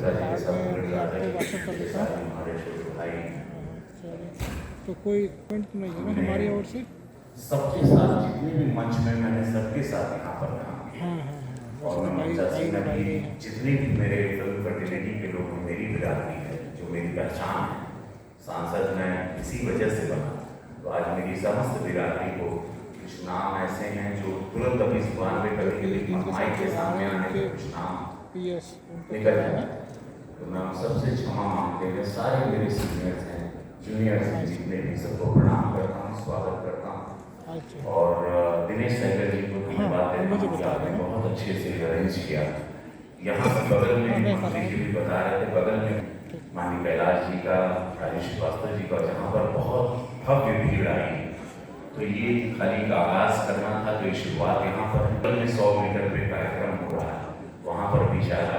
पिताजी के साथ मैं मिल अभी रहा था आपको कि व्हाट्सएप कर मेरे देता साथ हूँ। हमारे छोटे भाई चलिए, तो कोई पॉइंट नहीं है ना हमारी ओर से। सबके साथ जितने भी मंच में मैंने सबके साथ यहाँ पर काम किया। हाँ हाँ हाँ, और वैसे तो मैं भाई मंचा भाई सिंह भाई भी रहे हैं। जितने भी मेरे फिल्म फर्टिलिटी के लोग मेरी बिरादरी है, जो मेरी पहचान है, सांसद मैं इसी वजह से बना। तो आज मेरी समस्त बिरादरी को कुछ नाम ऐसे हैं जो तुरंत अभी जुबान पे जो कभी कि कभी इनके माइक साथ के जो आ सामने रहे हैं आने इनके पर कुछ नाम पीएस उनको निकल क्या जाता है। है। तो मैं उन सबसे क्षमा मांगते हुए सारे मेरे सीनियर्स हैं, जूनियर्स हैं, जितने भी सबको प्रणाम करता हूँ, स्वागत करता हूँ। अच्छा और दिनेश सहगल जी को हाँ, धन्यवाद अब देता मुझे हूँ कि बता आपने देना। बहुत अच्छे से अरेंज किया। यहाँ से बगल में हाँ, भी मैं कर रहा मंत्री हूँ जी अभी। भी बता रहे थे, बगल में ठीक। माननीय कैलाश जी का, राजेश श्रीवास्तव जी का, जहाँ पर बहुत भव्य भीड़ आई। तो ये खाली एक आगाज करना था, तो ये शुरुआत यहाँ पर 100 मीटर पे कार्यक्रम हो रहा है, वहाँ पर भी शायद